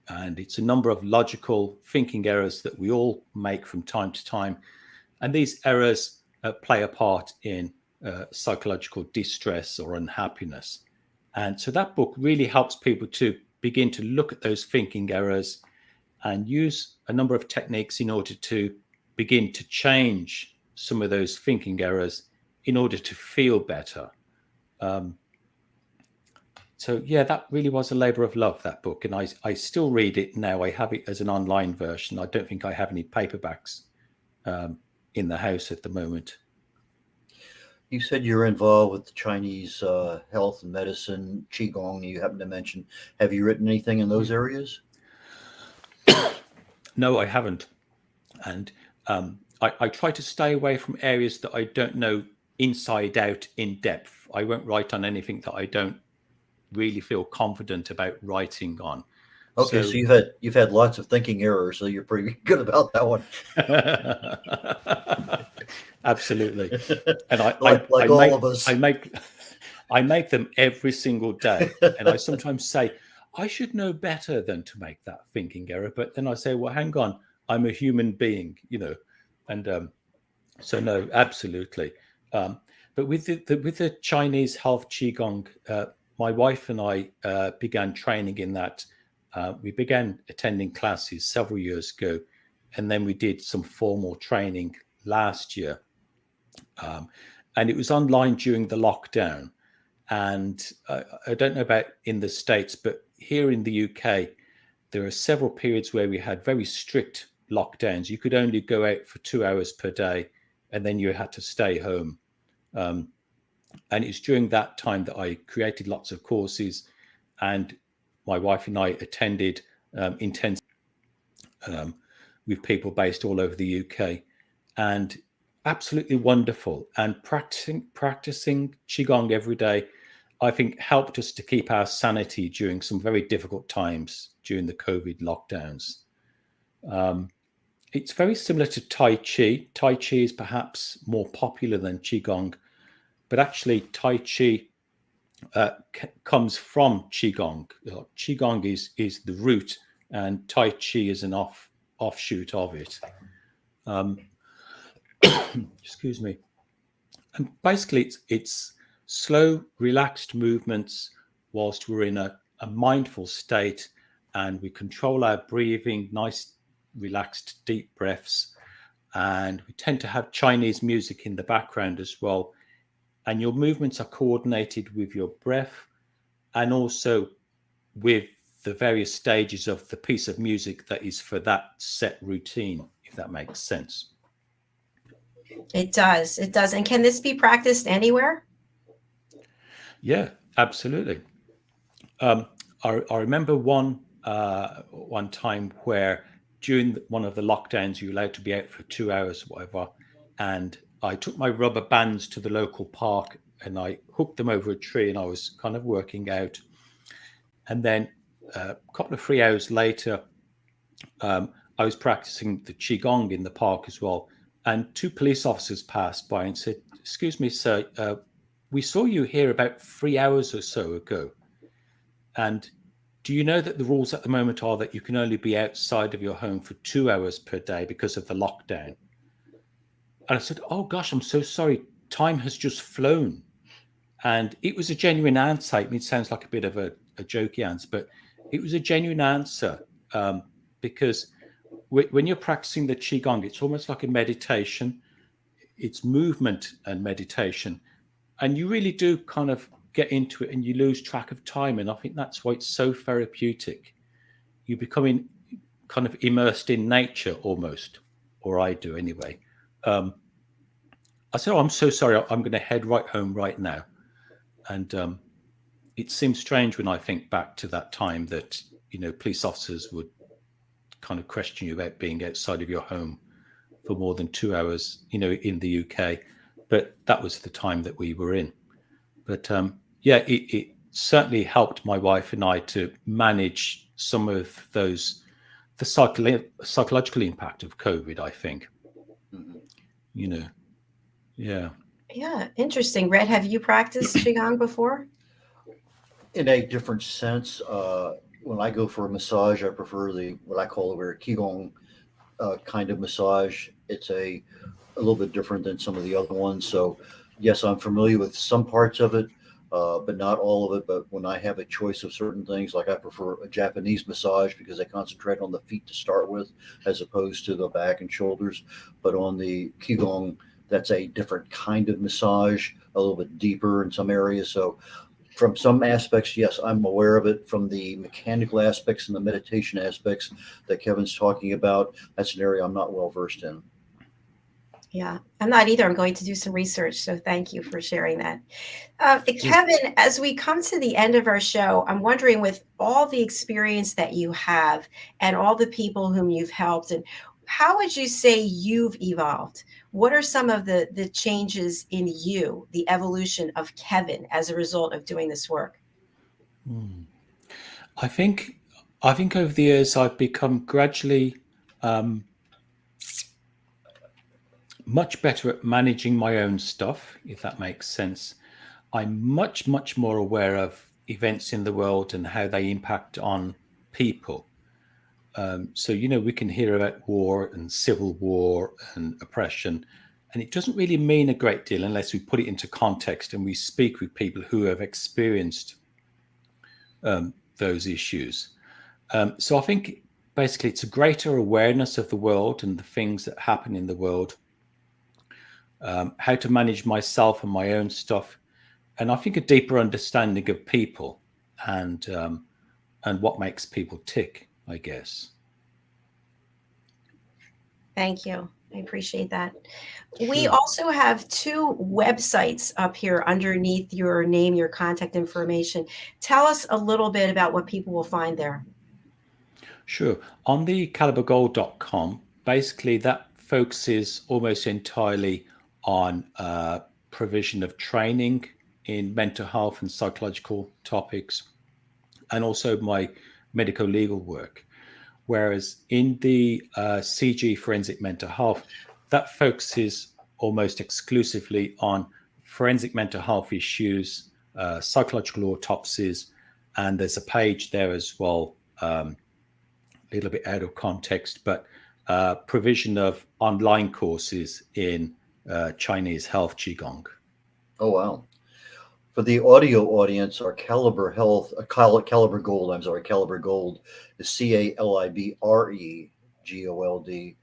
And it's a number of logical thinking errors that we all make from time to time. And these errors play a part in psychological distress or unhappiness. And so that book really helps people to begin to look at those thinking errors and use a number of techniques in order to begin to change some of those thinking errors in order to feel better. So yeah, that really was a labor of love, that book. And I still read it now. I have it as an online version. I don't think I have any paperbacks in the house at the moment. You said you're involved with the Chinese health and medicine, Qi Gong, you happen to mention. Have you written anything in those areas? No, I haven't. And I try to stay away from areas that I don't know inside out in depth. I won't write on anything that I don't really feel confident about writing on. Okay, so you've had lots of thinking errors, so you're pretty good about that one. Absolutely. And like all of us. I make them every single day. And I sometimes say, I should know better than to make that thinking error. But then I say, well, hang on, I'm a human being, And so no, absolutely. But with the Chinese Health Qi Gong, my wife and I began training in that. We began attending classes several years ago, and then we did some formal training last year. And it was online during the lockdown. And I don't know about in the States, but here in the UK, there are several periods where we had very strict lockdowns. You could only go out for 2 hours per day, and then you had to stay home. And it's during that time that I created lots of courses, and my wife and I attended intensive with people based all over the UK, and absolutely wonderful. And practicing Qigong every day, I think, helped us to keep our sanity during some very difficult times during the COVID lockdowns. It's very similar to Tai Chi. Tai Chi is perhaps more popular than Qigong, but actually Tai Chi comes from Qigong. Qigong is the root, and Tai Chi is an offshoot of it. Excuse me. And basically, it's slow, relaxed movements whilst we're in a mindful state, and we control our breathing, nice, relaxed, deep breaths. And we tend to have Chinese music in the background as well. And your movements are coordinated with your breath and also with the various stages of the piece of music that is for that set routine, if that makes sense. It does. It does. And can this be practiced anywhere? Yeah, absolutely. I remember one time where during one of the lockdowns, you were allowed to be out for 2 hours, whatever. And I took my rubber bands to the local park and I hooked them over a tree, and I was kind of working out. And then a couple of 3 hours later, I was practicing the Qigong in the park as well. And 2 police officers passed by and said, "Excuse me, sir, we saw you here about 3 hours or so ago. And do you know that the rules at the moment are that you can only be outside of your home for 2 hours per day because of the lockdown?" And I said, "Oh gosh, I'm so sorry. Time has just flown." And it was a genuine answer. I mean, it sounds like a bit of a jokey answer, but it was a genuine answer, because when you're practicing the Qigong, it's almost like a meditation. It's movement and meditation. And you really do kind of get into it and you lose track of time. And I think that's why it's so therapeutic. You become kind of immersed in nature almost, or I do anyway. I said, "Oh, I'm so sorry. I'm going to head right home right now." And it seems strange when I think back to that time that, police officers would kind of question you about being outside of your home for more than 2 hours, in the UK. But that was the time that we were in. But yeah, it certainly helped my wife and I to manage some of the psychological impact of COVID, I think. Mhm. Yeah. Yeah, interesting. Red, have you practiced Qigong before? In a different sense, when I go for a massage, I prefer the what I call the Qi Gong kind of massage. It's a little bit different than some of the other ones. So, yes, I'm familiar with some parts of it, but not all of it. But when I have a choice of certain things, like I prefer a Japanese massage because they concentrate on the feet to start with, as opposed to the back and shoulders. But on the Qigong, that's a different kind of massage, a little bit deeper in some areas. So, from some aspects, yes, I'm aware of it. From the mechanical aspects and the meditation aspects that Kevin's talking about, that's an area I'm not well versed in. Yeah, I'm not either. I'm going to do some research. So thank you for sharing that. Sure. Kevin, as we come to the end of our show, I'm wondering, with all the experience that you have and all the people whom you've helped, and how would you say you've evolved? What are some of the changes in you, the evolution of Kevin as a result of doing this work? I think over the years I've become gradually um, much better at managing my own stuff, if that makes sense. I'm much more aware of events in the world and how they impact on people. So, we can hear about war and civil war and oppression, and it doesn't really mean a great deal unless we put it into context and we speak with people who have experienced those issues. So I think basically it's a greater awareness of the world and the things that happen in the world, how to manage myself and my own stuff, and I think a deeper understanding of people and what makes people tick, I guess. Thank you. I appreciate that. We Sure. also have two websites up here underneath your name, your contact information. Tell us a little bit about what people will find there. Sure. On the calibergold.com, basically that focuses almost entirely on provision of training in mental health and psychological topics, and also my medical legal work. Whereas in the CG Forensic Mental Health, that focuses almost exclusively on forensic mental health issues, psychological autopsies, and there's a page there as well, a little bit out of context, but provision of online courses in Chinese Health Qi Gong. Oh, wow. For the audio audience, our Caliber Caliber Gold, Caliber Gold is CALIBRE GOLD. A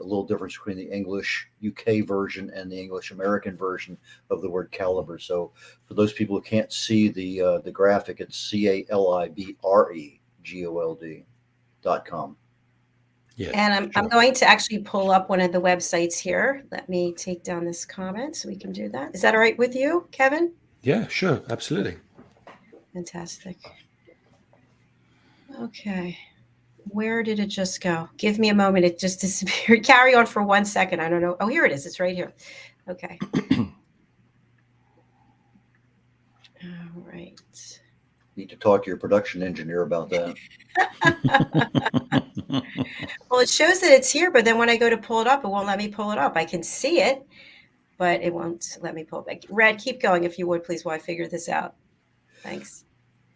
little difference between the English UK version and the English American version of the word caliber. So for those people who can't see the graphic, it's CALIBREGOLD.com. Yeah, And I'm sure. going to actually pull up one of the websites here. Let me take down this comment so we can do that. Is that all right with you, Kevin? Yeah, sure, absolutely. Fantastic. Okay. Where did it just go? Give me a moment. It just disappeared. Carry on for 1 second. I don't know. Oh, here it is. It's right here. Okay. All right. Need to talk to your production engineer about that. Well, it shows that it's here, but then when I go to pull it up, it won't let me pull it up. I can see it, but it won't let me pull it back. Red, keep going if you would, please, while I figure this out. Thanks.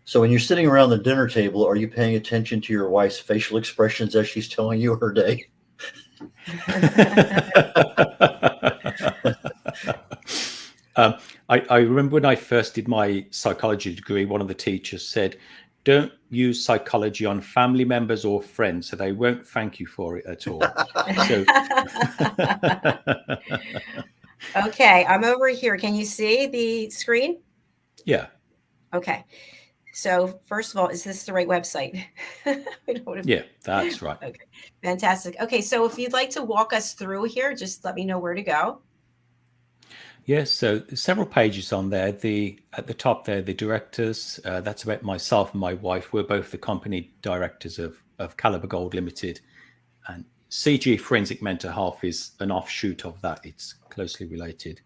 So when you're sitting around the dinner table, are you paying attention to your wife's facial expressions as she's telling you her day? I remember when I first did my psychology degree, one of the teachers said, "Don't use psychology on family members or friends, so they won't thank you for it at all." So, Okay, I'm over here. Can you see the screen? yeah. Okay. So first of all, is this the right website? Yeah, that's right. Okay, fantastic. Okay, so if you'd like to walk us through here, just let me know where to go. Yes, so there's several pages on there. At the top there, the directors. That's about myself and my wife. We're both the company directors of Caliber Gold Limited, and CG Forensic Mental Health is an offshoot of that. It's closely related.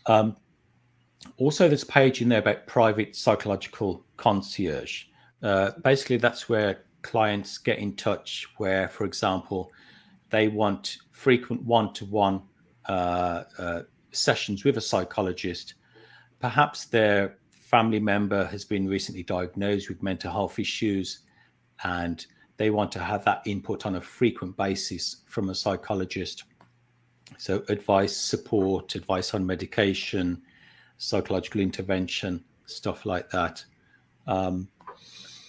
Also, there's a page in there about private psychological concierge. Basically, that's where clients get in touch. Where, for example, they want frequent one-to-one sessions with a psychologist. Perhaps their family member has been recently diagnosed with mental health issues, and they want to have that input on a frequent basis from a psychologist. So advice, support, advice on medication, psychological intervention, stuff like that.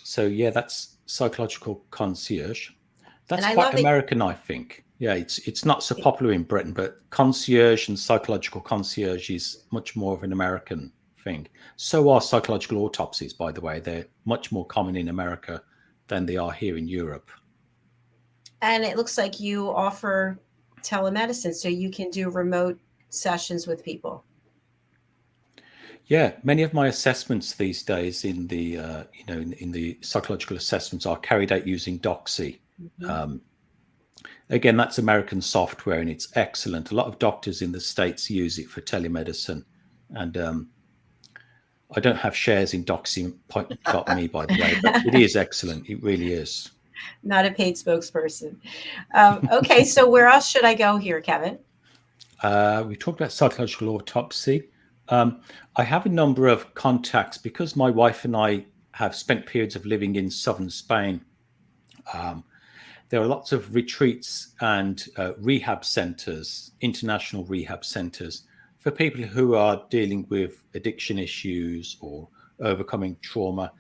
So yeah, that's psychological concierge. That's And I quite love that. American, I think. Yeah, it's not so popular in Britain, but concierge and psychological concierge is much more of an American thing. So are psychological autopsies, by the way. They're much more common in America than they are here in Europe. And it looks like you offer telemedicine, so you can do remote sessions with people. Yeah, many of my assessments these days in the in the psychological assessments are carried out using Doxy. Again, that's American software and it's excellent. A lot of doctors in the States use it for telemedicine. And I don't have shares in Doxy.me, by the way, but it is excellent. It really is. Not a paid spokesperson. Okay, so where else should I go here, Kevin? We talked about psychological autopsy. I have a number of contacts because my wife and I have spent periods of living in southern Spain. There are lots of retreats and rehab centers, international rehab centers for people who are dealing with addiction issues or overcoming trauma.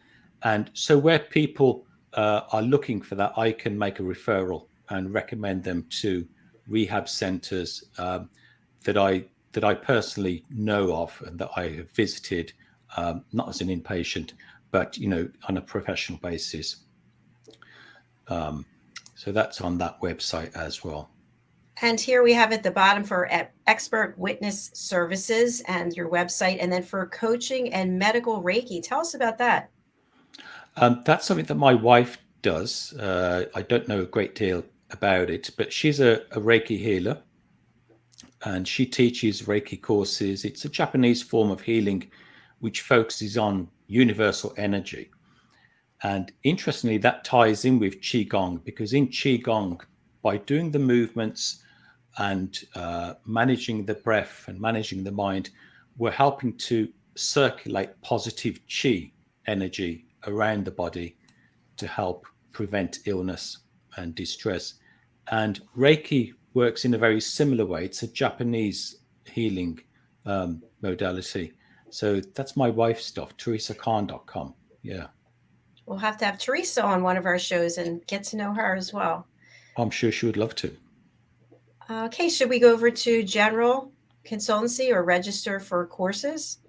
And so where people are looking for that, I can make a referral and recommend them to rehab centers that I personally know of and that I have visited, not as an inpatient, but on a professional basis. So that's on that website as well. And here we have at the bottom for expert witness services and your website, and then for coaching and medical Reiki. Tell us about that. That's something that my wife does. I don't know a great deal about it, but she's a Reiki healer and she teaches Reiki courses. It's a Japanese form of healing which focuses on universal energy. And interestingly, that ties in with Qi Gong, because in Qi Gong, by doing the movements and managing the breath and managing the mind, we're helping to circulate positive Qi energy around the body to help prevent illness and distress. And Reiki works in a very similar way. It's a Japanese healing modality. So that's my wife's stuff, teresakhan.com. Yeah. We'll have to have Teresa on one of our shows and get to know her as well. I'm sure she would love to. Okay, should we go over to general consultancy or register for courses?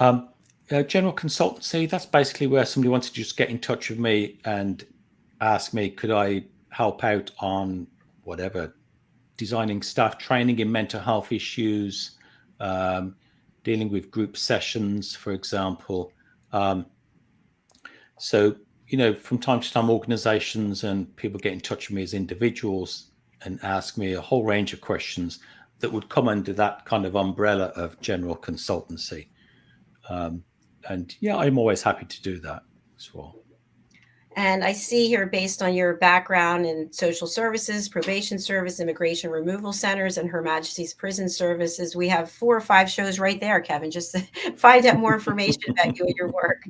General consultancy, that's basically where somebody wants to just get in touch with me and ask me, could I help out on whatever, designing staff training in mental health issues, dealing with group sessions, for example. So, from time to time, organizations and people get in touch with me as individuals and ask me a whole range of questions that would come under that kind of umbrella of general consultancy. And yeah, I'm always happy to do that as well. And I see here, based on your background in social services, probation service, immigration removal centers, and Her Majesty's Prison Services, we have 4 or 5 shows right there, Kevin, just to find out more information about you and your work.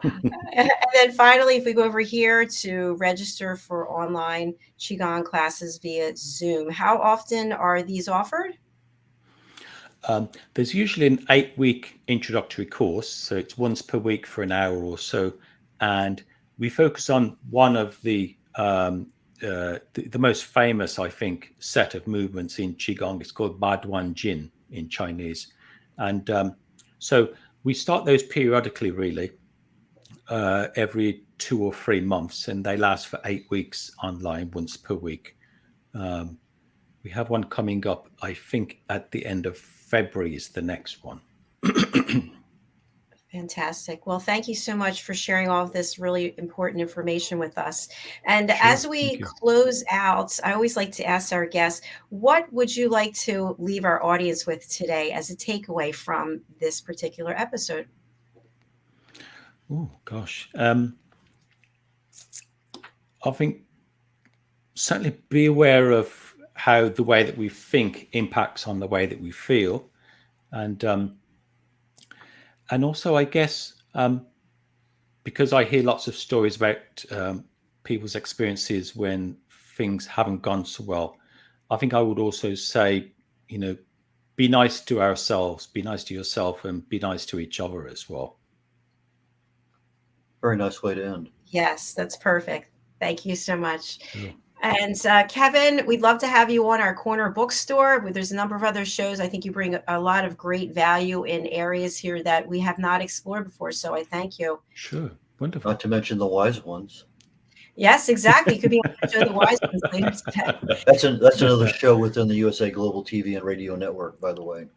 And then finally, if we go over here to register for online Qigong classes via Zoom, how often are these offered? There's usually an 8-week introductory course, so it's once per week for an hour or so, and we focus on one of the most famous, I think, set of movements in Qigong. It's called Baduan Jin in Chinese, and so we start those periodically, really, every 2 or 3 months, and they last for 8 weeks online, once per week. We have one coming up, I think, at the end of February is the next one. Fantastic. Well, thank you so much for sharing all of this really important information with us. And Sure, as thank we you. close out, I always like to ask our guests, what would you like to leave our audience with today as a takeaway from this particular episode? Oh, gosh. I think certainly be aware of how the way that we think impacts on the way that we feel. And also, I guess, because I hear lots of stories about people's experiences when things haven't gone so well, I think I would also say, be nice to ourselves, be nice to yourself, and be nice to each other as well. Very nice way to end. Yes, that's perfect. Thank you so much. Sure. And Kevin, we'd love to have you on our corner bookstore. There's a number of other shows. I think you bring a lot of great value in areas here that we have not explored before. So I thank you. Sure. Wonderful. Not to mention the wise ones. Yes, exactly. You could be on the show, The Wise Ones, later today. That's another show within the USA Global TV and Radio Network, by the way.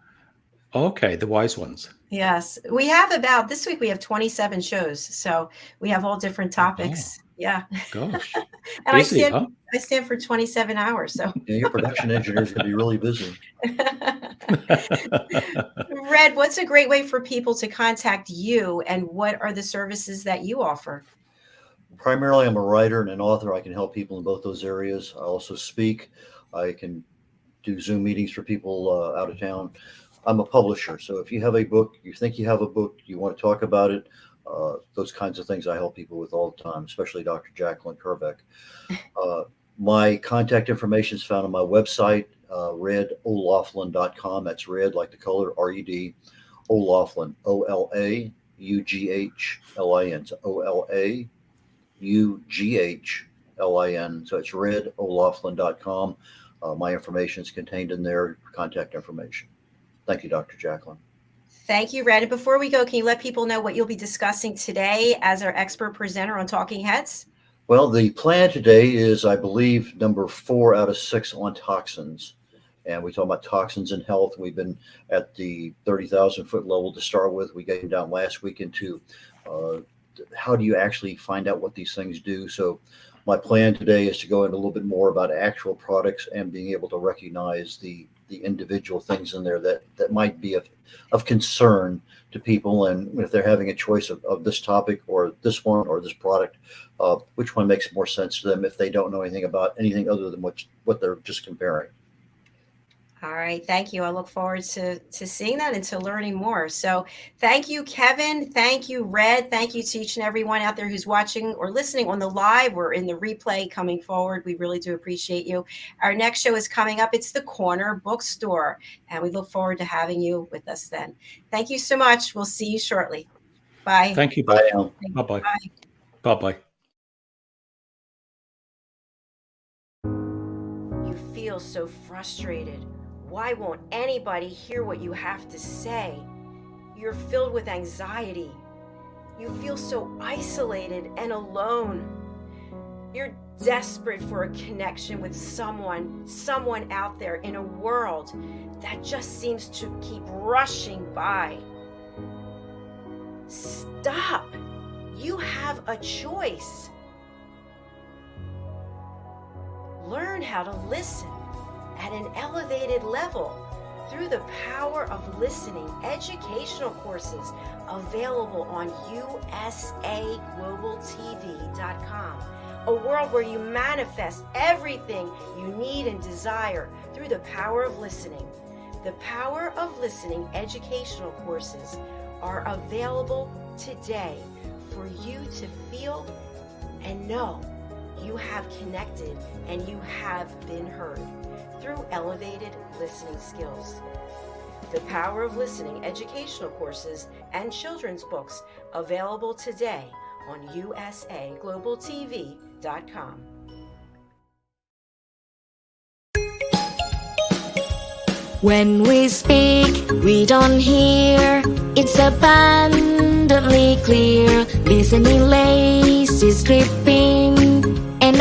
Okay, The Wise Ones. Yes. This week we have 27 shows. So we have all different topics. Yeah. Gosh. And Busy, I stand for 27 hours. So Yeah, your production engineers are going to be really busy. Red, what's a great way for people to contact you, and what are the services that you offer? Primarily, I'm a writer and an author. I can help people in both those areas. I also speak. I can do Zoom meetings for people out of town. I'm a publisher. So if you have a book, you think you have a book, you want to talk about it, those kinds of things I help people with all the time, especially Dr. Jacalyn Kerbeck. My contact information is found on my website, redolaughlin.com. That's red like the color, R-E-D, O'Laughlin, O-L-A-U-G-H-L-I-N. So O-L-A-U-G-H-L-I-N. So it's redolaughlin.com. My information is contained in there, contact information. Thank you, Dr. Jacalyn. Thank you, Red. And before we go, can you let people know what you'll be discussing today as our expert presenter on Talking Heads? Well, the plan today is, I believe, number 4 out of 6 on toxins. And we talk about toxins in health. We've been at the 30,000 foot level to start with. We came down last week into how do you actually find out what these things do. So my plan today is to go into a little bit more about actual products and being able to recognize the individual things in there that might be of concern to people. And if they're having a choice of this topic or this one or this product, which one makes more sense to them if they don't know anything about anything other than what they're just comparing. All right. Thank you. I look forward to seeing that and to learning more. So thank you, Kevin. Thank you, Red. Thank you to each and everyone out there who's watching or listening on the live or in the replay coming forward. We really do appreciate you. Our next show is coming up. It's the Corner Bookstore, and we look forward to having you with us then. Thank you so much. We'll see you shortly. Bye. Thank you. Bye. Bye-bye. Bye-bye. You feel so frustrated. Why won't anybody hear what you have to say? You're filled with anxiety. You feel so isolated and alone. You're desperate for a connection with someone out there in a world that just seems to keep rushing by. Stop. You have a choice. Learn how to listen at an elevated level through the power of listening educational courses available on usaglobaltv.com. A world where you manifest everything you need and desire through the power of listening. The Power of Listening educational courses are available today for you to feel and know you have connected and you have been heard through elevated listening skills. The Power of Listening educational courses and children's books available today on usaglobaltv.com. When we speak, we don't hear. It's abundantly clear. Listening lace is creeping, and